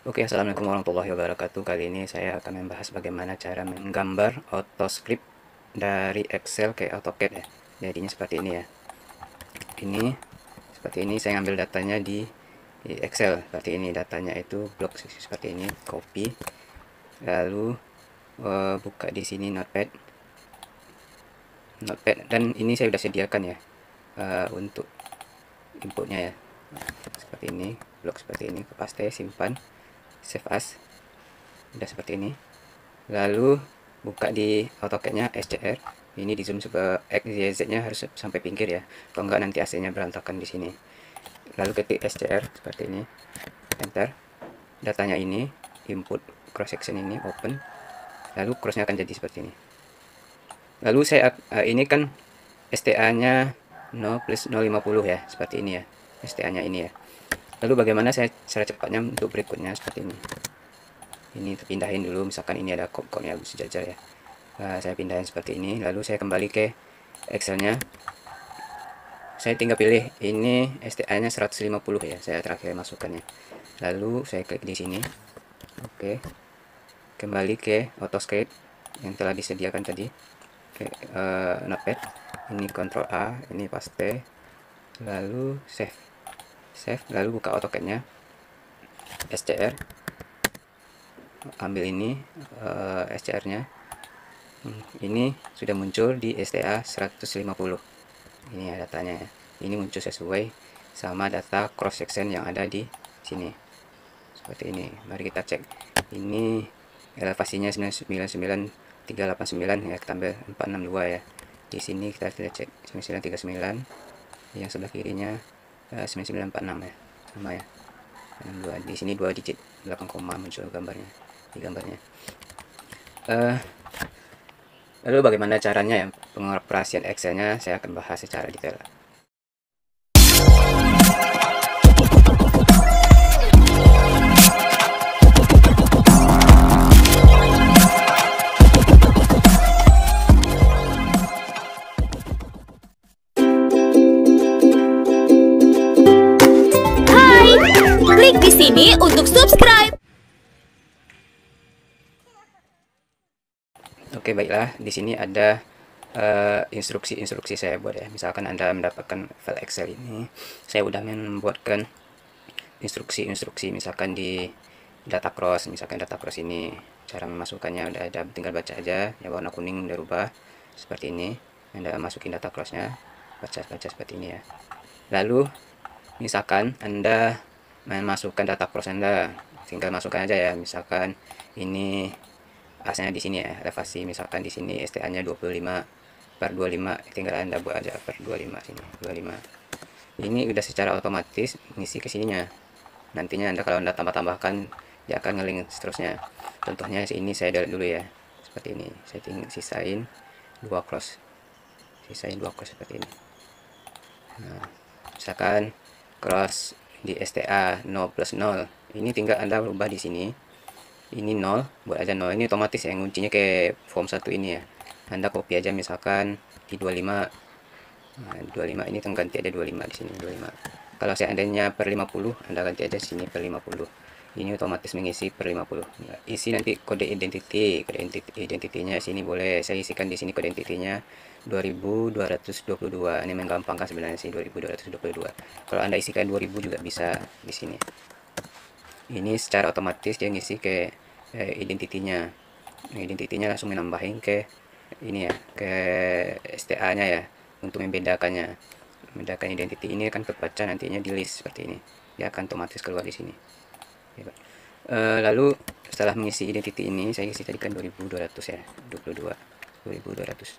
Oke, assalamualaikum warahmatullahi wabarakatuh. Kali ini saya akan membahas bagaimana cara menggambar AutoScript dari Excel ke AutoCAD ya. Jadinya seperti ini ya. Ini seperti ini, saya ambil datanya di Excel seperti ini. Datanya itu blok seperti ini, copy, lalu buka di sini Notepad, dan ini saya sudah sediakan ya untuk inputnya ya. Seperti ini, blok seperti ini, paste, simpan, save as, udah seperti ini. Lalu buka di AutoCAD-nya SCR. Ini di zoom ke X, Y, Z-nya harus sampai pinggir ya. Kalau enggak nanti AC-nya berantakan di sini. Lalu ketik SCR seperti ini. Enter. Datanya ini, input cross section ini open. Lalu cross-nya akan jadi seperti ini. Lalu saya ini kan STA-nya 0 plus 050 ya, seperti ini ya. STA-nya ini ya. Lalu bagaimana saya cara cepatnya untuk berikutnya seperti ini. Ini terpindahin dulu, misalkan ini ada kop-kopnya sejajar ya. Saya pindahin seperti ini, lalu saya kembali ke Excel-nya. Saya tinggal pilih ini STA-nya 150 ya, saya terakhir masukkannya. Lalu saya klik di sini. Oke. Kembali ke AutoScript yang telah disediakan tadi. Oke, Notepad. Ini Ctrl A, ini paste. Lalu save. Save, lalu buka AutoCAD-nya. SCR. Ambil ini SCR-nya. Ini sudah muncul di STA 150. Ini ya datanya ya. Ini muncul sesuai sama data cross section yang ada di sini. Seperti ini. Mari kita cek. Ini elevasinya 99389 ya, kita ambil 462 ya. Di sini kita cek 9939. Yang sebelah kirinya 9946 ya. Sama ya. 62. Di sini 2 digit 8 koma muncul gambarnya di gambarnya. Lalu bagaimana caranya ya pengoperasian Excel-nya, saya akan bahas secara detail. Hai, klik di sini untuk subscribe. Oke, baiklah. Di sini ada instruksi-instruksi saya buat ya. Misalkan Anda mendapatkan file Excel ini, saya udah membuatkan instruksi-instruksi. Misalkan di data cross, misalkan data cross ini cara memasukkannya udah ada, tinggal baca aja. Ya, warna kuning udah rubah seperti ini. Anda masukin data crossnya, baca-baca seperti ini ya. Lalu misalkan Anda memasukkan data cross Anda, tinggal masukkan aja ya. Misalkan ini asnya di sini ya, elevasi misalkan di sini STA-nya 25/25, tinggal Anda buat aja per 25 sini, 25. Ini udah secara otomatis ngisi ke sininya. Nantinya Anda kalau Anda tambah-tambahkan dia akan ngelink seterusnya. Contohnya ini saya delete dulu ya. Seperti ini. Saya sisain 2 cross. Sisain 2 cross seperti ini. Nah, misalkan cross di STA 0 plus 0. Ini tinggal Anda ubah di sini. Ini 0, buat aja 0. Ini otomatis ya, kuncinya ke form 1 ini ya. Anda copy aja misalkan di 25. Nah, 25 ini ganti ada 25 di sini, 25. Kalau seandainya per 50, Anda ganti aja sini per 50. Ini otomatis mengisi per 50. Nah, isi nanti kode identity. Kode identitinya sini boleh saya isikan di sini kode identitinya 2222. Ini menggampangkan sebenarnya sih 2222. Kalau Anda isikan 2000 juga bisa di sini. Ini secara otomatis dia ngisi ke identitinya. Identitinya langsung menambahin ke ini ya, ke STA-nya ya, untuk membedakannya. Membedakan identity ini akan terbaca nantinya di list seperti ini. Dia akan otomatis keluar di sini. Lalu setelah mengisi identity ini, saya isi tadi kan 2200 ya, 2200.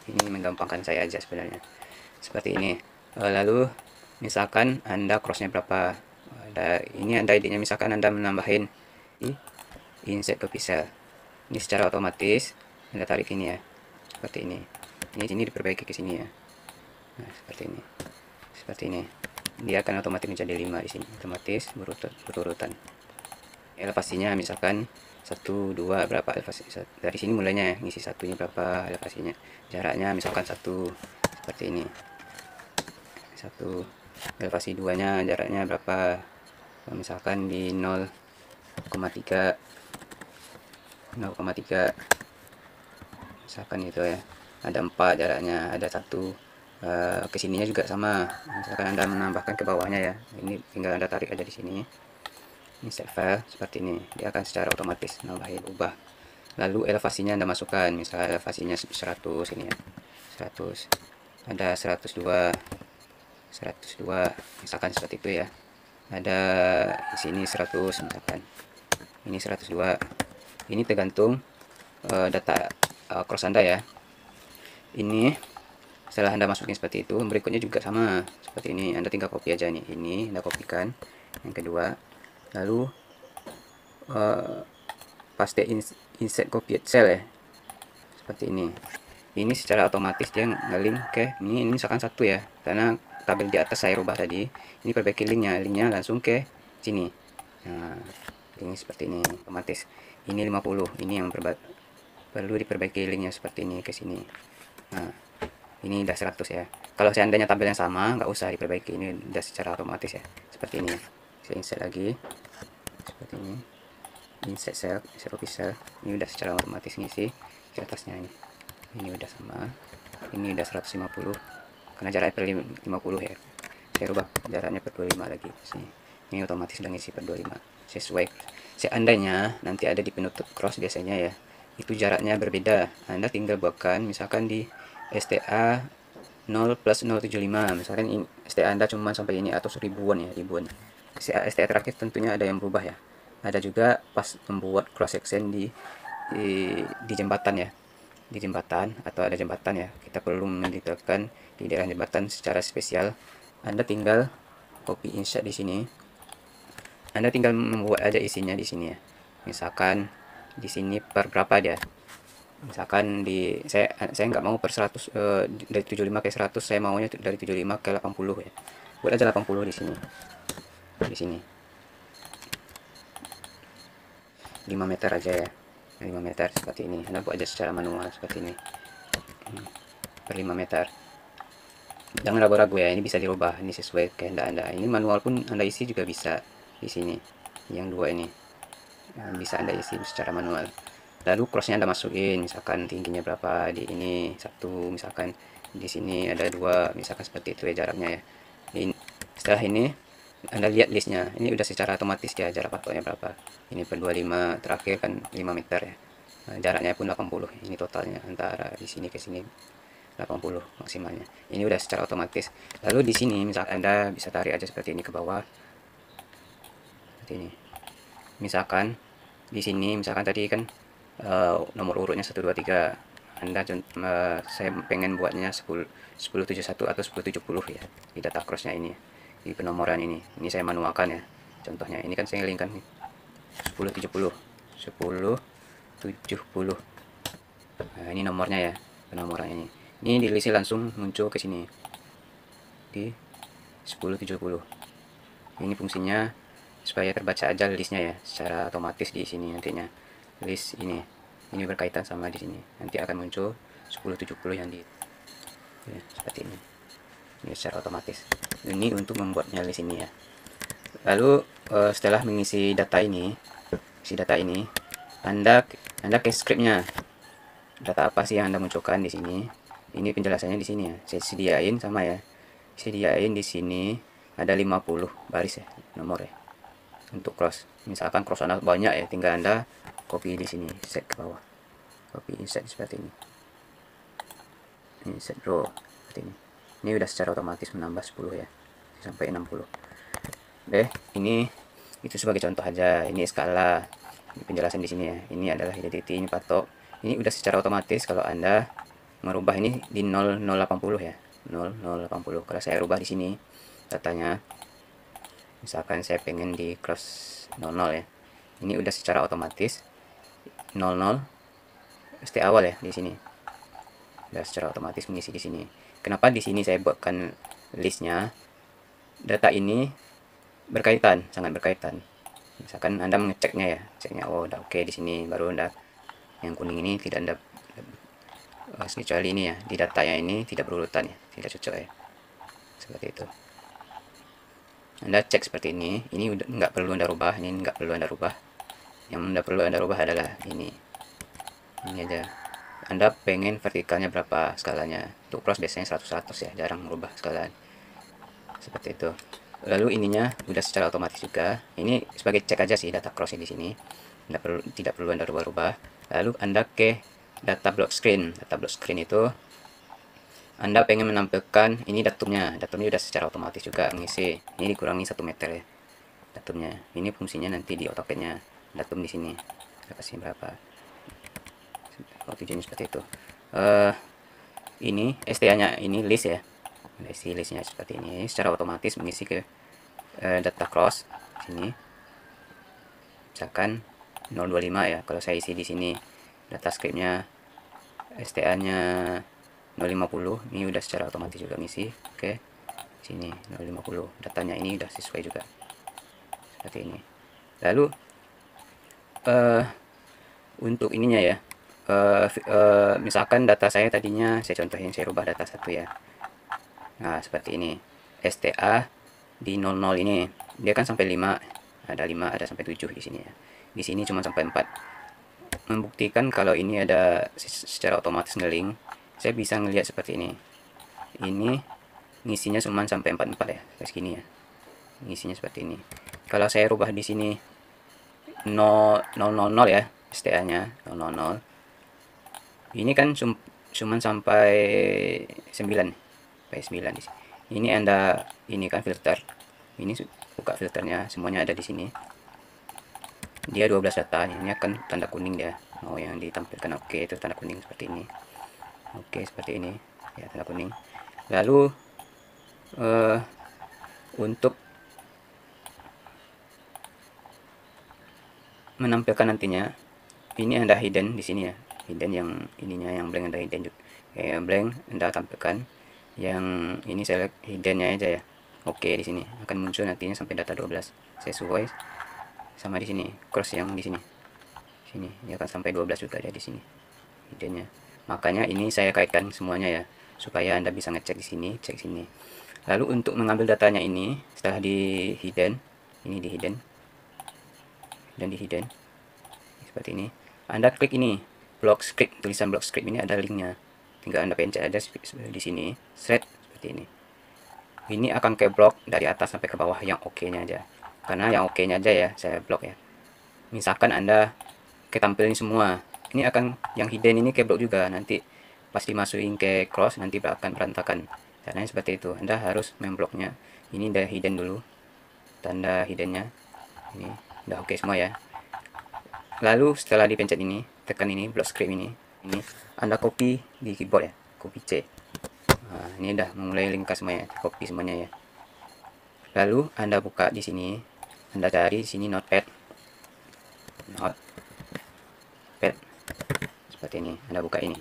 Ini menggampangkan saya aja sebenarnya. Seperti ini. Lalu misalkan Anda crossnya berapa? Ini Anda ID-nya, misalkan Anda menambahin insert copy cell. Ini secara otomatis Anda tarik ini ya. Seperti ini. Ini diperbaiki ke sini ya. Nah, seperti ini. Seperti ini. Dia akan otomatis menjadi 5 di sini. Otomatis berurutan. Elevasinya misalkan 1 2 berapa elevasi. Dari sini mulainya ngisi satunya berapa elevasinya. Jaraknya misalkan 1 seperti ini. 1 elevasi 2-nya jaraknya berapa? Misalkan di 0 0,3 misalkan itu ya. Ada 4 jaraknya, ada 1 kesininya juga sama. Misalkan Anda menambahkan ke bawahnya ya, ini tinggal Anda tarik aja di sini. Ini set file seperti ini, dia akan secara otomatis nambahin, ubah. Lalu elevasinya Anda masukkan, misalnya elevasinya 100 ini ya, 100, ada 102 misalkan seperti itu ya. Ada di sini 100 misalkan, ini 102. Ini tergantung data cross Anda ya. Ini setelah Anda masukin seperti itu, berikutnya juga sama seperti ini. Anda tinggal copy aja nih, ini Anda kopikan yang kedua, lalu paste insert copied cell ya, seperti ini. Ini secara otomatis dia nge-link ke ini misalkan 1 ya, karena tabel di atas saya rubah tadi. Ini perbaiki linknya langsung ke sini. Nah, ini seperti ini otomatis. Ini 50, ini yang perlu diperbaiki linknya seperti ini ke sini. Nah, ini udah 100 ya. Kalau seandainya tabel yang sama, nggak usah diperbaiki, ini udah secara otomatis ya, seperti ini. Saya insert lagi seperti ini, insert cell, insert copy cell. Ini udah secara otomatis ngisi di atasnya ini udah sama. Ini udah 150 karena jaraknya per 50 ya, saya rubah jaraknya per 25 lagi sini. Ini otomatis udah ngisi per 25 sesuai. Seandainya nanti ada di penutup cross biasanya ya, itu jaraknya berbeda, Anda tinggal buatkan misalkan di STA 0 plus 075, misalkan ini STA Anda cuma sampai ini atau ribuan ya, ribuan. STA terakhir tentunya ada yang berubah ya. Ada juga pas membuat cross section di jembatan ya, di jembatan atau ada jembatan ya, kita perlu mendetailkan di daerah jembatan secara spesial. Anda tinggal copy insert di sini, Anda tinggal membuat aja isinya di sini ya. Misalkan di sini per berapa dia, misalkan di saya nggak mau per 100 dari 75 ke 100, saya maunya dari 75 ke 80 ya. Buat aja 80 di sini. Di sini 5 meter aja ya. 5 meter seperti ini. Anda buat aja secara manual seperti ini. Per 5 meter. Jangan ragu-ragu ya, ini bisa dirubah, ini sesuai kehendak Anda. Ini manual pun Anda isi juga bisa di sini. Yang 2 ini. Bisa Anda isi secara manual. Lalu crossnya Anda masukin, misalkan tingginya berapa di ini 1, misalkan di sini ada 2, misalkan seperti itu ya jaraknya ya. Setelah ini Anda lihat listnya, ini udah secara otomatis ya jarak patoknya berapa. Ini per 25, terakhir kan 5 meter ya. Nah, jaraknya pun 80, ini totalnya antara di sini ke sini 80 maksimalnya. Ini udah secara otomatis. Lalu di sini misalkan Anda bisa tarik aja seperti ini ke bawah. Seperti ini. Misalkan di sini misalkan tadi kan nomor urutnya 1 2 3. Anda saya pengen buatnya 1071 atau 1070 ya di data crossnya ini, di penomoran ini saya manualkan ya. Contohnya ini kan saya linkkan nih 1070. Nah, ini nomornya ya, penomoran ini di list langsung muncul ke sini di 1070. Ini fungsinya supaya terbaca aja listnya ya secara otomatis di sini. Nantinya list ini berkaitan sama di sini, nanti akan muncul 1070 yang di ya, seperti ini secara otomatis. Ini untuk membuatnya list ini ya. Lalu setelah mengisi data ini, Anda ke scriptnya, data apa sih yang Anda munculkan di sini. Ini penjelasannya di sini ya, saya sediain sama ya, sediain di sini ada 50 baris ya, nomor ya untuk cross. Misalkan cross Anda banyak ya, tinggal Anda copy di sini, set ke bawah, copy insert seperti ini, insert row seperti ini. Ini udah secara otomatis menambah 10 ya, sampai 60. Deh, ini itu sebagai contoh aja. Ini skala, ini penjelasan di sini ya. Ini adalah identity, ini patok. Ini udah secara otomatis kalau Anda merubah ini di 0080 ya, 0080. Kalau saya rubah di sini datanya, misalkan saya pengen di cross 00 ya, ini udah secara otomatis 00 ST awal ya di sini. Udah secara otomatis mengisi di sini. Kenapa di sini saya buatkan listnya? Data ini berkaitan, sangat berkaitan. Misalkan Anda mengeceknya ya, ceknya oh udah oke di sini, baru Anda yang kuning ini tidak Anda kecuali ini ya, di datanya ini tidak berurutan ya, tidak cocok ya. Seperti itu. Anda cek seperti ini udah nggak perlu Anda rubah, ini nggak perlu Anda rubah. Yang Anda perlu Anda rubah adalah ini aja. Anda pengen vertikalnya berapa skalanya. Untuk cross biasanya 100 ya, jarang merubah skala seperti itu. Lalu ininya udah secara otomatis juga. Ini sebagai cek aja sih data cross di sini. Tidak perlu Anda rubah-rubah. Lalu Anda ke data block screen. Data block screen itu Anda pengen menampilkan ini datumnya. Datumnya udah secara otomatis juga mengisi. Ini dikurangi 1 meter ya. Datumnya. Ini fungsinya nanti di AutoCAD-nya. Datum di sini. Saya kasih berapa? Oh, tujuannya seperti itu. Ini STA-nya ini list ya. Isi listnya seperti ini. Secara otomatis mengisi ke data cross sini. Misalkan 025 ya. Kalau saya isi di sini data scriptnya STA-nya 050, ini udah secara otomatis juga ngisi ke sini 050. Datanya ini udah sesuai juga seperti ini. Lalu untuk ininya ya, misalkan data saya tadinya saya contohin, saya rubah data satu ya. Nah seperti ini, STA di 00 ini dia kan sampai 5, ada 5, ada sampai 7 di sini ya. Di sini cuma sampai 4. Membuktikan kalau ini ada secara otomatis ngeling, saya bisa ngelihat seperti ini. Ini ngisinya cuma sampai 44 ya, kayak segini ya. Ngisinya seperti ini. Kalau saya rubah di sini 000 ya, STA-nya 000. Ini kan cuma sampai 9. Sampai 9 di sini. Ini Anda ini kan filter. Ini buka filternya, semuanya ada di sini. Dia 12 data, ini akan tanda kuning dia. Oh, yang ditampilkan oke, itu tanda kuning seperti ini. Oke, seperti ini. Ya, tanda kuning. Lalu untuk menampilkan nantinya, ini Anda hidden di sini ya. Hidden yang ininya yang blank Anda hidden juga. Blank Anda tampilkan. Yang ini select hiddennya aja ya. Oke, di sini akan muncul nantinya sampai data 12 sesuai sama di sini cross yang di sini. Sini ya akan sampai 12 juga ada di sini hiddennya. Makanya ini saya kaitkan semuanya ya supaya Anda bisa ngecek di sini, cek sini. Lalu untuk mengambil datanya ini setelah di hidden, ini di hidden dan di hidden seperti ini. Anda klik ini block script, tulisan block script ini ada linknya. Tinggal Anda pencet aja di sini, thread seperti ini. Ini akan ke blok dari atas sampai ke bawah yang oke-nya aja. Karena yang oke-nya aja ya saya blok ya. Misalkan Anda ketampilin semua, ini akan yang hidden ini ke blok juga, nanti pasti masukin ke cross nanti akan berantakan. Caranya seperti itu. Anda harus membloknya. Ini udah hidden dulu. Tanda hiddennya. Ini udah oke semua ya. Lalu setelah dipencet ini, tekan ini block script ini Anda copy di keyboard ya, copy C. Nah, ini udah mulai lingkar semuanya, copy semuanya ya. Lalu Anda buka di sini, Anda cari di sini notepad, seperti ini. Anda buka ini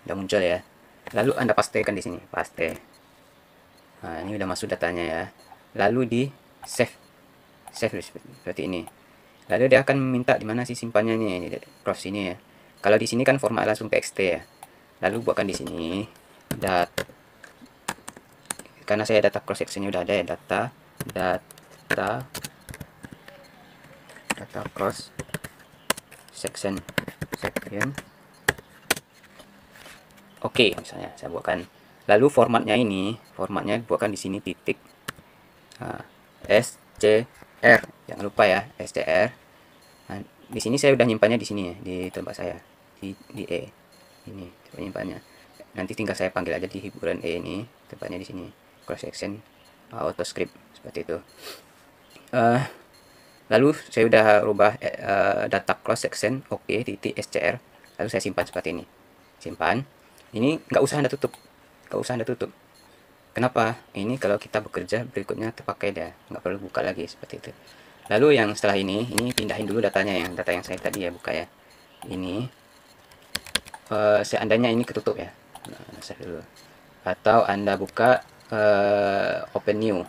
udah muncul ya. Lalu Anda pastekan di sini, paste. Nah, ini udah masuk datanya ya. Lalu di save seperti ini. Lalu dia akan minta di mana sih simpannya nih, ini cross ini ya. Kalau di sini kan format langsung txt ya. Lalu buatkan di sini karena saya data cross sectionnya udah ada ya, data cross section. Oke, misalnya saya buatkan. Lalu formatnya buatkan di sini titik SCR, jangan lupa ya SCR. Nah, di sini saya udah nyimpannya di sini ya, di tempat saya di E ini tempat nyimpannya. Nanti tinggal saya panggil aja di hiburan E ini, tempatnya di sini cross section auto script seperti itu. Lalu saya udah rubah data cross section oke titik SCR. Lalu saya simpan seperti ini, simpan. Ini nggak usah Anda tutup, Kenapa? Ini kalau kita bekerja berikutnya terpakai dah, nggak perlu buka lagi seperti itu. Lalu yang setelah ini pindahin dulu datanya, data yang saya tadi ya buka ya. Ini seandainya ini ketutup ya, nah, save dulu. Atau Anda buka open new,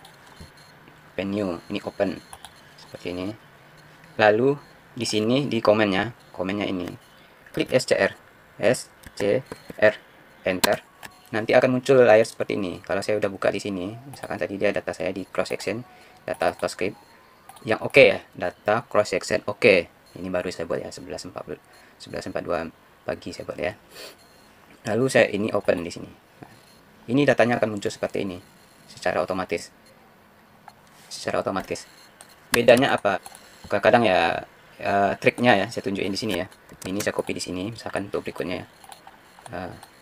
ini open seperti ini. Lalu di sini di komennya ini klik SCR, enter. Nanti akan muncul layar seperti ini. Kalau saya udah buka di sini, misalkan tadi dia data saya di cross section, data auto script, yang oke ya, data cross section oke. Ini baru saya buat ya, 11.42 pagi saya buat ya. Lalu saya ini open di sini. Nah, ini datanya akan muncul seperti ini secara otomatis. Bedanya apa? Kadang ya, triknya ya saya tunjukin di sini ya. Ini saya copy di sini, misalkan untuk berikutnya ya.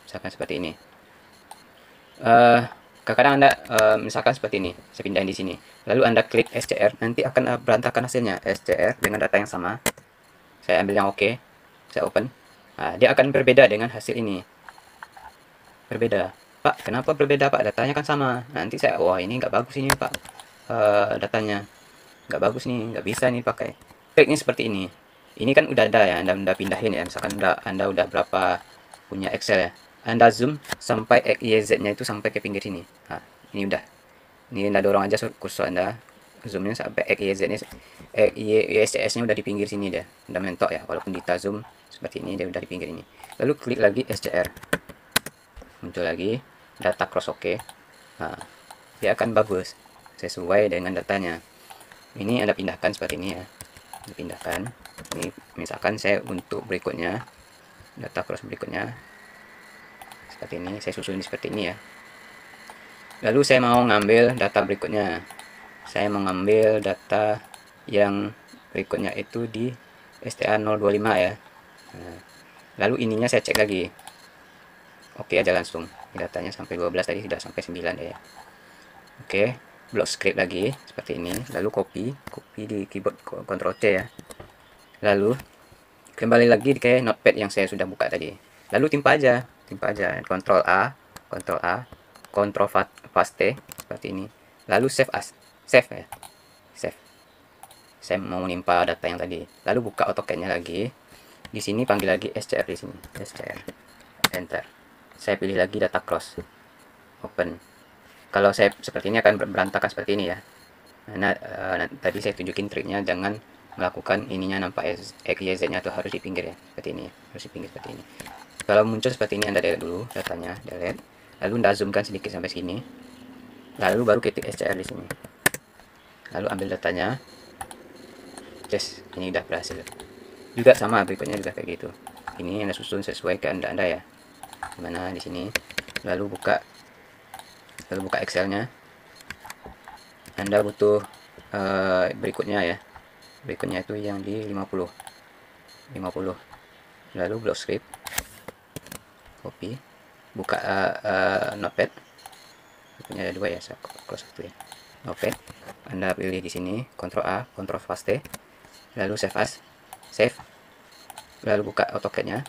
Misalkan seperti ini. Kadang Anda misalkan seperti ini, saya pindahin di sini. Lalu Anda klik SCR, nanti akan berantakan hasilnya. SCR dengan data yang sama. Saya ambil yang oke, saya open. Nah, dia akan berbeda dengan hasil ini. Berbeda. Pak, kenapa berbeda Pak? Datanya kan sama. Nanti saya, wah ini nggak bagus ini Pak. Datanya nggak bagus nih, nggak bisa nih pakai. Triknya seperti ini. Ini kan udah ada ya, Anda pindahin ya. Misalkan Anda udah berapa punya Excel ya. Anda zoom sampai XYZ-nya itu sampai ke pinggir sini. Nah, ini udah. Ini Anda dorong aja kursor Anda, zoomnya sampai XYZ-nya, YSCS-nya udah di pinggir sini dia. Udah mentok ya, walaupun kita zoom seperti ini dia udah di pinggir ini. Lalu klik lagi SCR. Muncul lagi data cross oke. Nah, dia akan bagus sesuai dengan datanya. Ini Anda pindahkan seperti ini ya. Dipindahkan. Ini misalkan saya untuk berikutnya, data cross berikutnya seperti ini, saya susun seperti ini ya. Lalu saya mau ngambil data berikutnya. Saya mengambil data yang berikutnya itu di STA 025 ya. Nah, lalu ininya saya cek lagi. Oke aja langsung. Datanya sampai 12 tadi sudah sampai 9 ya. Oke, block script lagi seperti ini. Lalu copy di keyboard Ctrl C ya. Lalu kembali lagi ke notepad yang saya sudah buka tadi. Lalu timpa aja Ctrl A, Ctrl paste seperti ini. Lalu save as, save ya, save. Saya mau menimpa data yang tadi. Lalu buka AutoCAD-nya lagi. Di sini panggil lagi SCR di sini, SCR, enter. Saya pilih lagi data cross, open. Kalau saya seperti ini akan berantakan seperti ini ya. Nah, tadi saya tunjukin triknya, jangan melakukan ininya nampak XYZ-nya tuh harus di pinggir ya, seperti ini, harus di pinggir seperti ini. Kalau muncul seperti ini Anda delete dulu datanya, delete. Lalu Anda zoomkan sedikit sampai sini. Lalu baru ketik SCR di sini. Lalu ambil datanya. Yes, ini udah berhasil. Juga sama berikutnya juga kayak gitu. Ini Anda susun sesuai kehendak Anda ya. Mana di sini. Lalu buka Excel-nya. Anda butuh berikutnya ya. Berikutnya itu yang di 50. Lalu block script. Copy. Buka notepad. Berikutnya ada dua ya, saya close satu ya. Notepad. Anda pilih di sini Ctrl A, Ctrl paste. Lalu save as, save. Lalu buka AutoCAD-nya.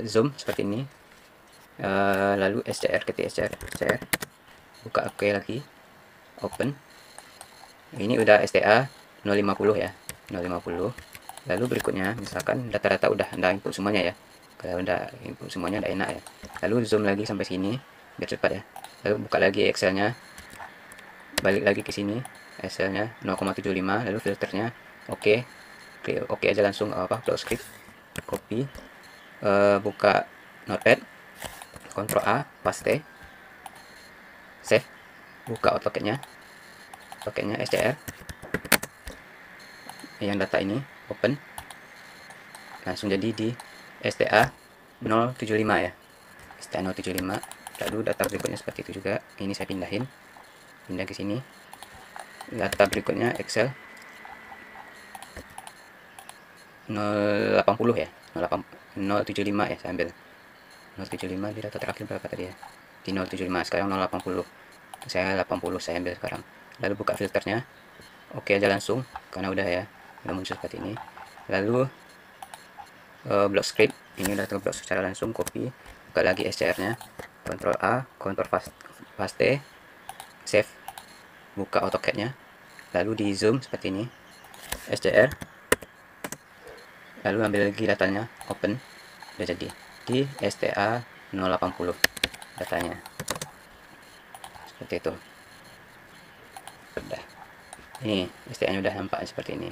Zoom seperti ini. Lalu SCR, ketik SCR. Buka oke lagi, open. Ini udah STA 050 ya, 050. Lalu berikutnya misalkan data-data udah Anda input semuanya ya. Kalau udah input semuanya udah enak ya. Lalu zoom lagi sampai sini biar cepat ya. Lalu buka lagi Excel-nya. Balik lagi ke sini, Excel-nya 0,75, lalu filternya oke. Klik oke aja langsung, block script. Copy. Buka notepad. Ctrl A, paste. Save. Buka AutoCAD-nya. AutoCAD-nya SCR. Yang data ini open. Langsung jadi di STA 075 ya. STA 075. Lalu data berikutnya seperti itu juga. Ini saya pindah ke sini. Data berikutnya Excel 080 ya. 075 ya saya ambil. 075 di data terakhir berapa tadi ya? Di 075, sekarang 080. Saya 80 saya ambil sekarang. Lalu buka filternya. Oke aja langsung karena udah ya. Udah muncul seperti ini. Lalu block script. Ini udah terblok secara langsung, copy. Buka lagi SCR-nya. Ctrl A, Ctrl paste. Save. Buka AutoCAD-nya. Lalu di zoom seperti ini. SCR. Lalu ambil lagi datanya, open. Udah jadi di STA 080 datanya seperti itu. Udah, ini STA nya udah nampak seperti ini,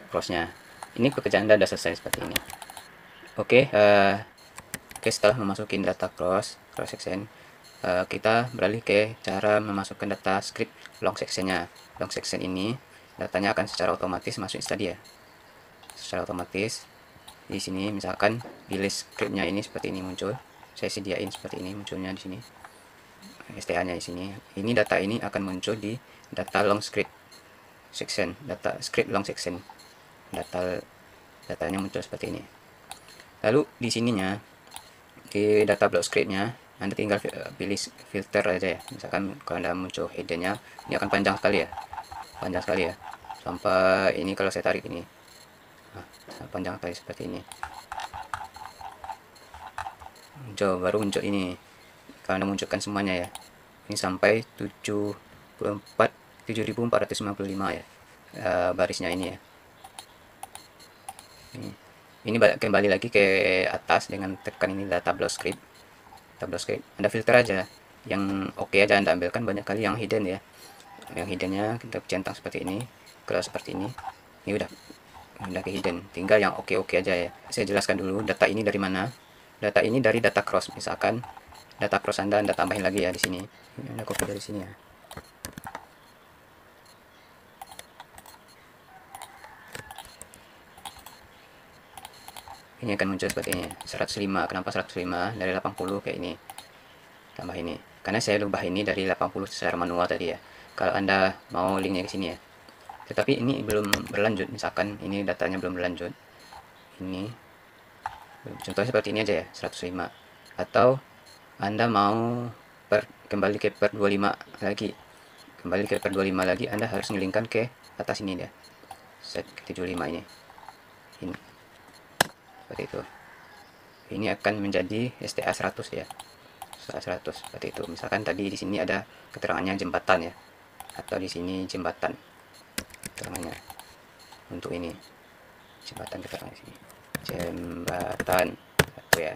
crossnya. Ini pekerjaan Anda sudah selesai seperti ini. Oke, setelah memasukin data cross section, kita beralih ke cara memasukkan data script long sectionnya. Long section ini datanya akan secara otomatis masuk tadi ya, secara otomatis. Di sini misalkan pilih scriptnya ini seperti ini muncul, saya sediain seperti ini munculnya di sini, STA-nya di sini. Ini data ini akan muncul di data long script section, data script long section. Datanya muncul seperti ini. Lalu di sininya, di data block scriptnya, Anda tinggal pilih filter aja ya. Misalkan kalau Anda muncul hiddennya, ini akan panjang sekali ya, sampai ini kalau saya tarik ini, panjang sekali seperti ini. Baru muncul ini. Kalau Anda munculkan semuanya ya, ini sampai 7455 ya, barisnya ini ya. Ini kembali lagi ke atas dengan tekan ini data block script. Anda filter aja yang oke aja, Anda ambilkan. Banyak kali yang hidden ya, yang hiddennya kita centang seperti ini, kalau seperti ini udah ke hidden. Tinggal yang oke aja ya. Saya jelaskan dulu data ini dari mana. Data ini dari data cross. Misalkan data cross Anda tambahin lagi ya di sini. Anda copy dari sini ya. Ini akan muncul seperti ini, 105. Kenapa 105? Dari 80 kayak ini. Tambah ini. Karena saya ubah ini dari 80 secara manual tadi ya. Kalau Anda mau linknya ke sini ya. Tetapi ini belum berlanjut, misalkan ini datanya belum berlanjut. Ini contohnya seperti ini aja ya, 105. Atau Anda mau kembali ke per 25 lagi. Kembali ke per 25 lagi, Anda harus ngelingkan ke atas ini ya. Set ke 75 ini. Seperti itu. Ini akan menjadi STA 100 ya. STA 100 seperti itu. Misalkan tadi di sini ada keterangannya jembatan ya. Atau di sini jembatan. Keterangannya. Untuk ini. Jembatan keterangan di sini. Jembatan satu ya.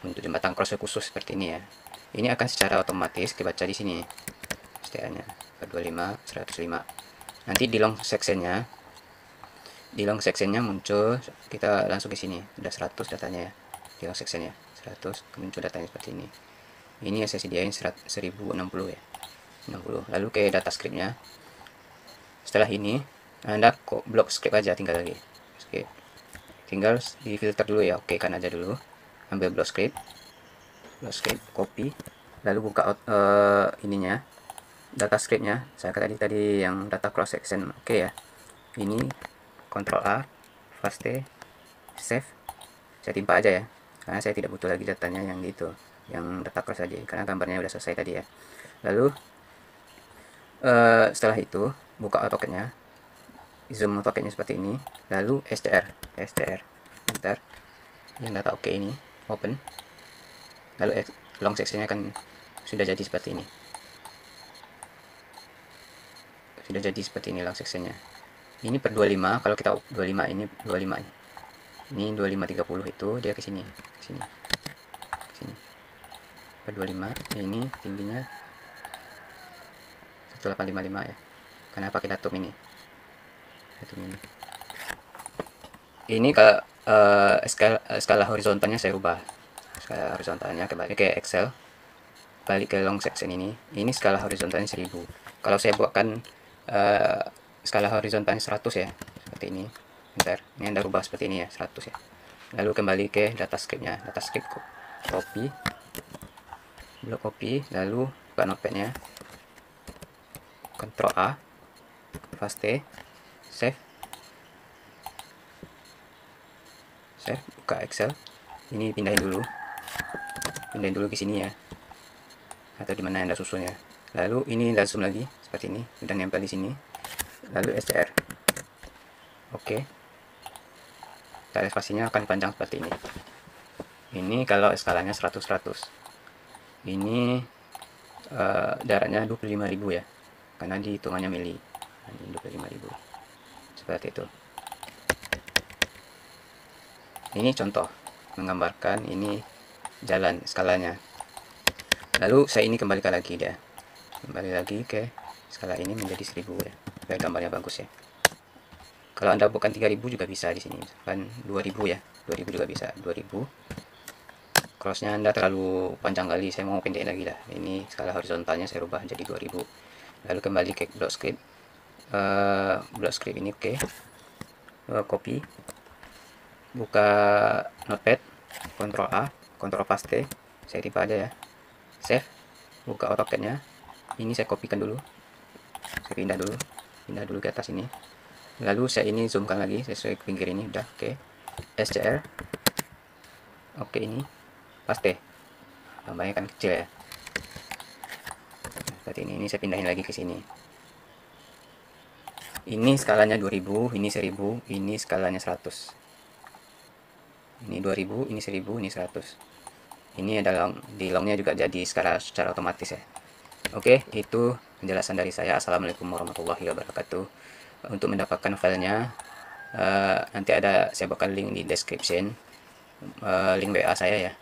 Untuk jembatan cross khusus seperti ini ya. Ini akan secara otomatis kebaca di sini. STA-nya 25 105. Nanti di long sectionnya muncul, kita langsung ke sini, udah 100 datanya ya, di long sectionnya 100 muncul datanya seperti ini. Ini yang saya sediain 1060 ya, 60. Lalu ke data scriptnya. Setelah ini Anda kok block script aja, tinggal lagi tinggal di filter dulu ya, oke kan aja dulu, ambil block script, copy, lalu buka ininya, data scriptnya. Saya tadi yang data cross section, oke ya. Ini Ctrl A, paste, save. Saya timpa aja ya, karena saya tidak butuh lagi datanya yang itu, yang data cross saja, karena gambarnya udah selesai tadi ya. Lalu setelah itu buka AutoCAD-nya, zoom AutoCAD-nya seperti ini, lalu STR, enter, yang data oke ini, open, lalu long sectionnya kan sudah jadi seperti ini. Long sectionnya. Ini per 25, kalau kita 25 ini 25 ini 25 30 itu dia ke sini. Per 25 ini tingginya 1855 ya. Karena pakai datum ini. Ini kalau skala horizontalnya saya ubah. Skala horizontalnya kembali ke Excel. Balik ke long section ini. Ini skala horizontalnya 1000. Kalau saya buatkan skala horizontalnya 100 ya, seperti ini. Bentar, ini Anda rubah seperti ini ya, 100 ya. Lalu kembali ke data scriptnya, copy, blok copy, lalu buka notepad-nya, Ctrl A, paste, save, buka Excel. Ini pindahin dulu ke sini ya, atau dimana Anda susunnya. Lalu ini Anda zoom lagi seperti ini, dan nempel di sini. Lalu STR, oke. Garis spasinya akan panjang seperti ini. Ini kalau skalanya 100. Ini jaraknya 25.000 ya, karena dihitungannya mili. Ini 25.000 seperti itu. Ini contoh menggambarkan ini jalan skalanya. Lalu saya ini kembali lagi ke skala ini menjadi 1000 ya, biar gambarnya bagus ya. Kalau Anda bukan 3000 juga bisa di sini, kan 2000 ya, 2000 juga bisa, 2000 crossnya Anda terlalu panjang kali, saya mau pendek lagi lah. Ini skala horizontalnya saya rubah jadi 2000. Lalu kembali ke block script. Block script ini oke. Copy, buka notepad, Ctrl A, Ctrl paste, saya tipe aja ya. Save, buka AutoCAD-nya. Ini saya kopikan dulu, saya pindah dulu ke atas ini. Lalu saya ini zoomkan lagi sesuai pinggir ini, udah oke. SCR, oke, ini paste, tambahnya kan kecil ya. Seperti ini saya pindahin lagi ke sini. Ini skalanya 2000, ini 1000, ini skalanya 100. Ini 2000, ini 1000, ini 100. Ini adalah di longnya juga jadi secara otomatis ya. Oke, itu penjelasan dari saya. Assalamualaikum warahmatullahi wabarakatuh. Untuk mendapatkan filenya, nanti saya bakal link di description, link WA saya ya.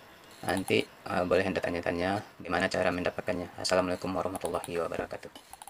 Nanti boleh Anda tanya-tanya gimana cara mendapatkannya. Assalamualaikum warahmatullahi wabarakatuh.